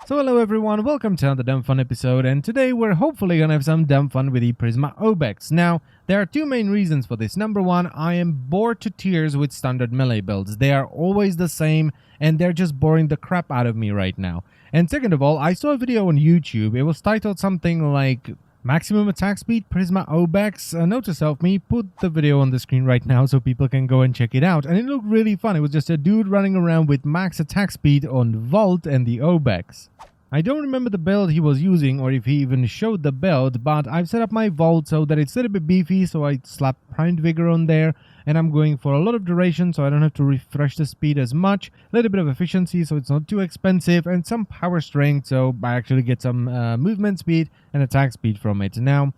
So hello everyone, welcome to another dumb fun episode, and today we're hopefully gonna have some dumb fun with the Prisma Obex. Now, there are two main reasons for this. Number one, I am bored to tears with standard melee builds. They are always the same, and they're just boring the crap out of me right now. And second of all, I saw a video on YouTube. It was titled something like Maximum Attack Speed Prisma Obex. Note to self, me put the video on the screen right now so people can go and check it out. And it looked really fun. It was just a dude running around with max attack speed on Vault and the Obex. I don't remember the build he was using or if he even showed the build, but I've set up my Vault so that it's a little bit beefy, so I slap Primed Vigor on there, and I'm going for a lot of duration so I don't have to refresh the speed as much, a little bit of efficiency so it's not too expensive, and some power strength so I actually get some movement speed and attack speed from it. Now,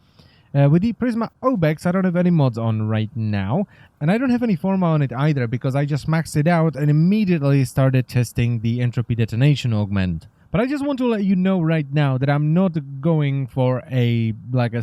with the Prisma Obex, I don't have any mods on right now, and I don't have any Forma on it either because I just maxed it out and immediately started testing the Entropy Detonation Augment. But I just want to let you know right now that I'm not going for a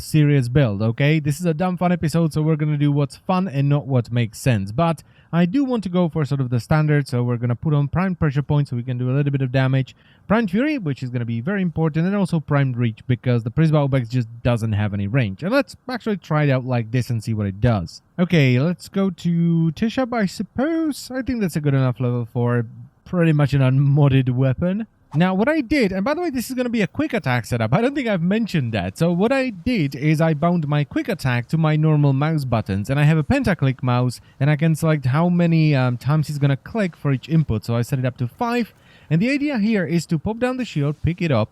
serious build, okay? This is a dumb fun episode, so we're going to do what's fun and not what makes sense. But I do want to go for sort of the standard, so we're going to put on Primed Pressure Point so we can do a little bit of damage. Primed Fury, which is going to be very important, and also Primed Reach because the Prisma Obex just doesn't have any range. And let's actually try it out like this and see what it does. Okay, let's go to Tishab, I suppose. I think that's a good enough level for pretty much an unmodded weapon. Now, what I did, and by the way, this is going to be a quick attack setup. I don't think I've mentioned that. So what I did is I bound my quick attack to my normal mouse buttons, and I have a pentaclick mouse, and I can select how many times it's going to click for each input. So I set it up to 5, and the idea here is to pop down the shield, pick it up,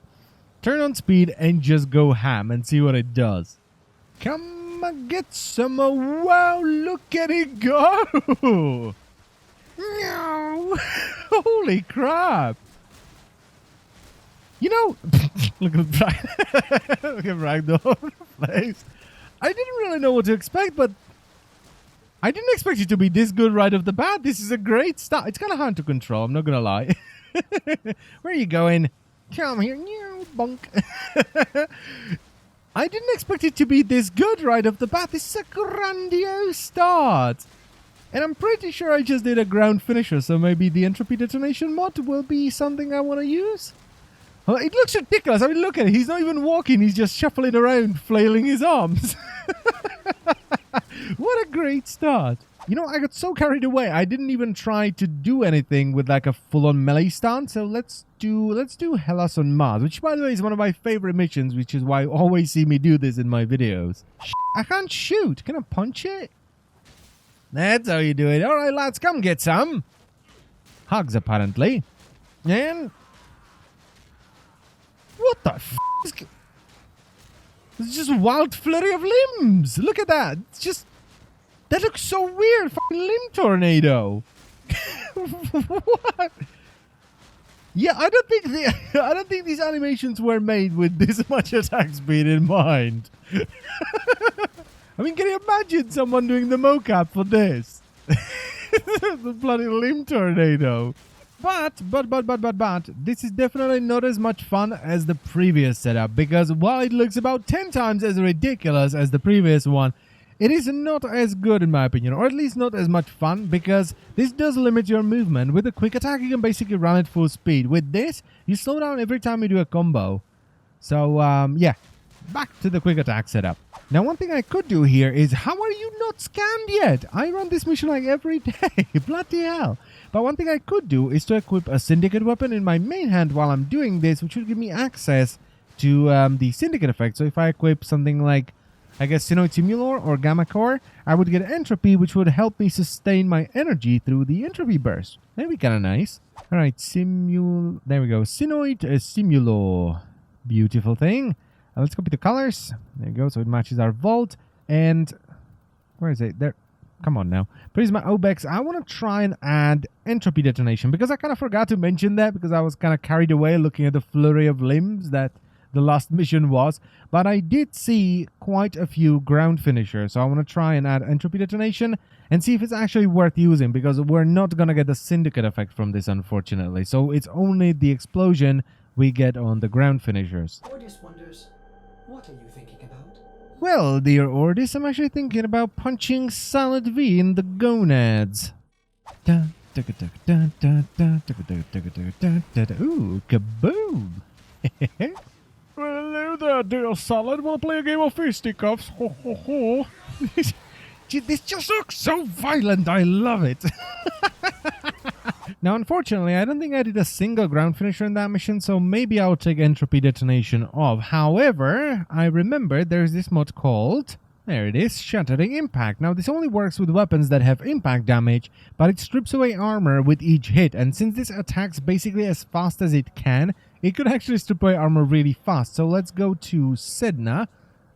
turn on speed, and just go ham and see what it does. Come and get some. Wow, look at it go! Holy crap! You know, look at Bragg all over the place. I didn't really know what to expect, but I didn't expect it to be this good right off the bat. This is a great start. It's kind of hard to control, I'm not going to lie. Where are you going? Come here, bunk. I didn't expect it to be this good right off the bat. This is a grandiose start. And I'm pretty sure I just did a ground finisher, so maybe the Entropy Detonation mod will be something I want to use. Well, it looks ridiculous. I mean, look at it. He's not even walking. He's just shuffling around, flailing his arms. What a great start. You know, I got so carried away. I didn't even try to do anything with like a full-on melee stance. So let's do Hellas on Mars, which, by the way, is one of my favorite missions, which is why you always see me do this in my videos. I can't shoot. Can I punch it? That's how you do it. All right, lads, come get some. Hugs, apparently. And... what the f*** is... it's just a wild flurry of limbs. Look at that. It's just... that looks so weird. Fucking limb tornado. What? Yeah, I don't think these animations were made with this much attack speed in mind. I mean, can you imagine someone doing the mocap for this? The bloody limb tornado. But, this is definitely not as much fun as the previous setup, because while it looks about 10 times as ridiculous as the previous one, it is not as good in my opinion, or at least not as much fun, because this does limit your movement. With a quick attack, you can basically run at full speed. With this, you slow down every time you do a combo. So, yeah, back to the quick attack setup. Now, one thing I could do here is, how are you not scanned yet? I run this mission like every day, bloody hell. But one thing I could do is to equip a Syndicate weapon in my main hand while I'm doing this, which would give me access to the Syndicate effect. So if I equip something like, I guess, Sinoid Simulor or Gamma Core, I would get Entropy, which would help me sustain my energy through the Entropy burst. That'd be kind of nice. All right, there we go. Sinoid Simulor. Beautiful thing. Let's copy the colors. There you go. So it matches our Vault. And where is it? There. Come on now. Prisma Obex, I want to try and add Entropy Detonation, because I kind of forgot to mention that because I was kind of carried away looking at the flurry of limbs that the last mission was. But I did see quite a few ground finishers, so I want to try and add Entropy Detonation and see if it's actually worth using, because we're not going to get the Syndicate effect from this, unfortunately. So it's only the explosion we get on the ground finishers. Ordis wonders, what are you thinking about? Well, dear Ordis, I'm actually thinking about punching Solid V in the gonads. Ooh, kaboom! Well, hello there, dear salad. Wanna play a game of fisticuffs? Ho, ho, ho. This just looks so violent. I love it. Now, unfortunately, I don't think I did a single ground finisher in that mission, so maybe I'll take entropy detonation off. However, I remember there's this mod called, there it is, Shattering Impact. Now, this only works with weapons that have impact damage, but it strips away armor with each hit, and since this attacks basically as fast as it can, it could actually strip away armor really fast. So let's go to Sedna,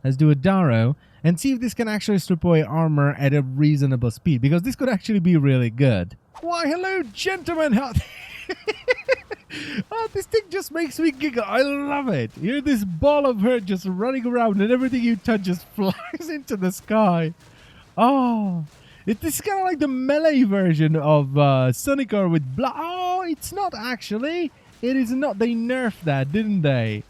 let's do a Darrow, and see if this can actually strip away armor at a reasonable speed, because this could actually be really good. Why, hello, gentlemen! Oh, this thing just makes me giggle. I love it. You're this ball of hurt just running around, and everything you touch just flies into the sky. Oh, this is kind of like the melee version of Sonicore with Oh, it's not actually. It is not. They nerfed that, didn't they?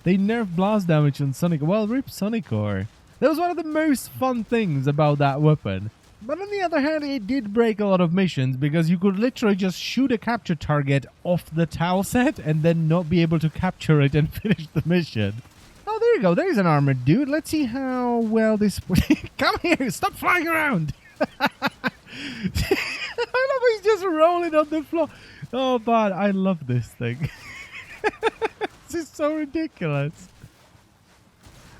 They nerfed blast damage on Sonic. Well, rip Sonicore. That was one of the most fun things about that weapon. But on the other hand, it did break a lot of missions because you could literally just shoot a capture target off the tile set and then not be able to capture it and finish the mission. Oh, there you go. There's an armored dude. Let's see how well this... Come here. Stop flying around. I love he's just rolling on the floor. Oh, man. I love this thing. This is so ridiculous.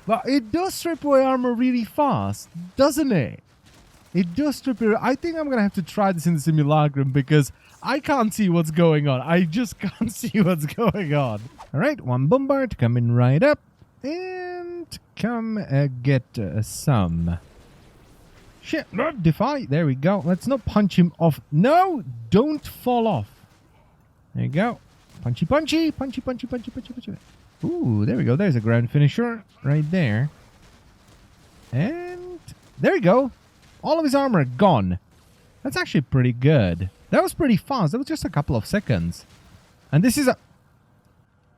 But it does strip away armor really fast, doesn't it? It does strip it. I think I'm going to have to try this in the simulacrum because I can't see what's going on. I just can't see what's going on. All right, one bombard coming right up. And come get some. Shit, no, defy. There we go. Let's not punch him off. No, don't fall off. There you go. Punchy, punchy, punchy, punchy, punchy, punchy, punchy. Ooh, there we go. There's a ground finisher right there. And there we go. All of his armor gone. That's actually pretty good. That was pretty fast. That was just a couple of seconds. And this is a...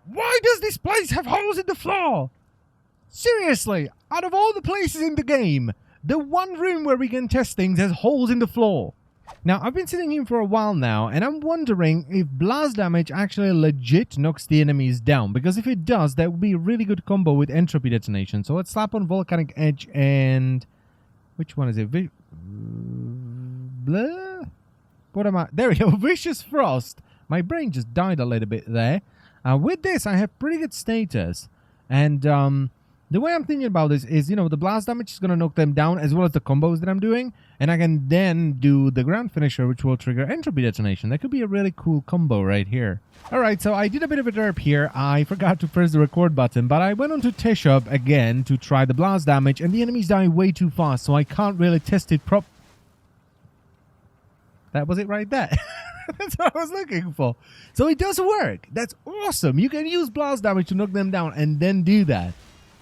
Why does this place have holes in the floor? Seriously, out of all the places in the game, the one room where we can test things has holes in the floor. Now, I've been sitting here for a while now, and I'm wondering if blast damage actually legit knocks the enemies down. Because if it does, that would be a really good combo with entropy detonation. So let's slap on Volcanic Edge and... Which one is it? Blah? What am I? There we go. Vicious Frost. My brain just died a little bit there. With this, I have pretty good status. And the way I'm thinking about this is, you know, the blast damage is going to knock them down as well as the combos that I'm doing. And I can then do the ground finisher, which will trigger entropy detonation. That could be a really cool combo right here. Alright, so I did a bit of a derp here. I forgot to press the record button, but I went on to Teshub again to try the blast damage, and the enemies die way too fast, so I can't really test it That was it right there. That's what I was looking for. So it does work. That's awesome. You can use blast damage to knock them down and then do that.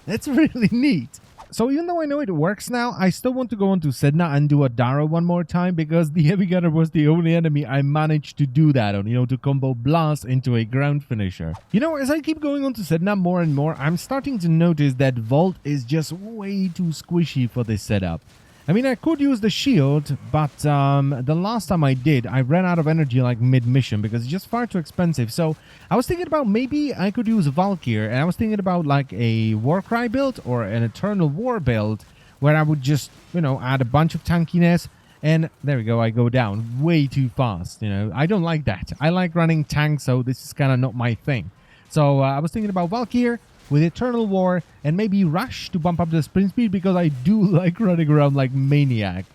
That's really neat. So even though I know it works now, I still want to go on to Sedna and do a Darrow one more time because the Heavy Gunner was the only enemy I managed to do that on, you know, to combo blast into a ground finisher. You know, as I keep going on to Sedna more and more, I'm starting to notice that Vault is just way too squishy for this setup. I mean, I could use the shield, but the last time I did, I ran out of energy like mid-mission because it's just far too expensive. So I was thinking about maybe I could use Valkyr, and I was thinking about like a Warcry build or an Eternal War build where I would just, you know, add a bunch of tankiness. And there we go, I go down way too fast. You know, I don't like that. I like running tanks, so this is kind of not my thing. So I was thinking about Valkyr with Eternal War, and maybe Rush to bump up the sprint speed because I do like running around like maniac.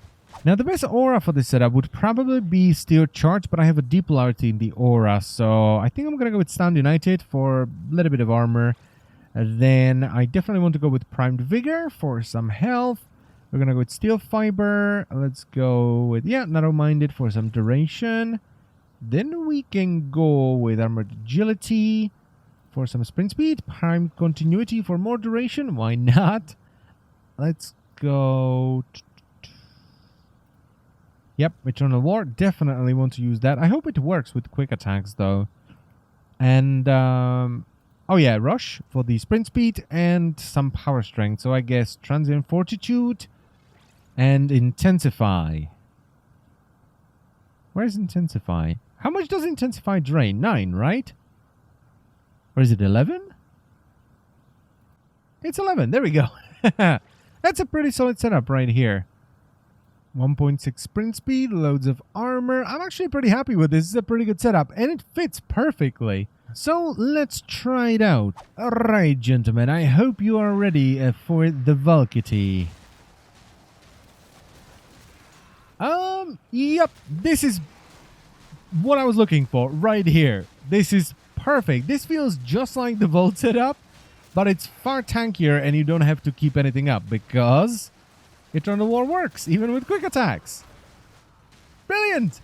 Now, the best aura for this setup would probably be Steel Charge, but I have a deep polarity in the aura, so I think I'm going to go with Stand United for a little bit of armor. And then I definitely want to go with Primed Vigor for some health. We're going to go with Steel Fiber. Let's go with, yeah, Narrow-Minded for some duration. Then we can go with Armored Agility for some sprint speed, Prime Continuity for more duration. Why not? Let's go. Yep, Eternal War. Definitely want to use that. I hope it works with quick attacks, though. And, oh yeah, Rush for the sprint speed and some power strength. So I guess Transient Fortitude and Intensify. Where's Intensify? How much does Intensify drain? 9, right? Or is it 11? It's 11. There we go. That's a pretty solid setup right here. 1.6 sprint speed, loads of armor. I'm actually pretty happy with this. This is a pretty good setup, and it fits perfectly. So let's try it out. Alright, gentlemen, I hope you are ready for the Valkyrie. Yep, this is what I was looking for right here. This is perfect. This feels just like the Volt setup, but it's far tankier and you don't have to keep anything up because Eternal War works, even with quick attacks. Brilliant!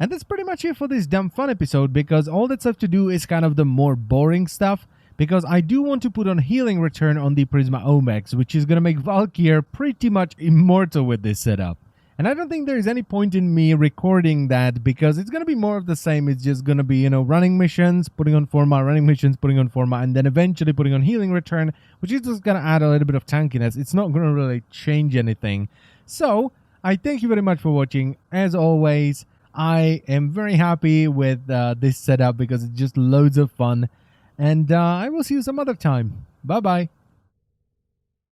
And that's pretty much it for this damn fun episode, because all that's left to do is kind of the more boring stuff, because I do want to put on healing return on the Prisma Obex, which is going to make Valkyr pretty much immortal with this setup. And I don't think there's any point in me recording that, because it's going to be more of the same. It's just going to be, you know, running missions, putting on Forma, running missions, putting on Forma, and then eventually putting on healing return, which is just going to add a little bit of tankiness. It's not going to really change anything. So I thank you very much for watching. As always, I am very happy with this setup because it's just loads of fun. And I will see you some other time. Bye-bye.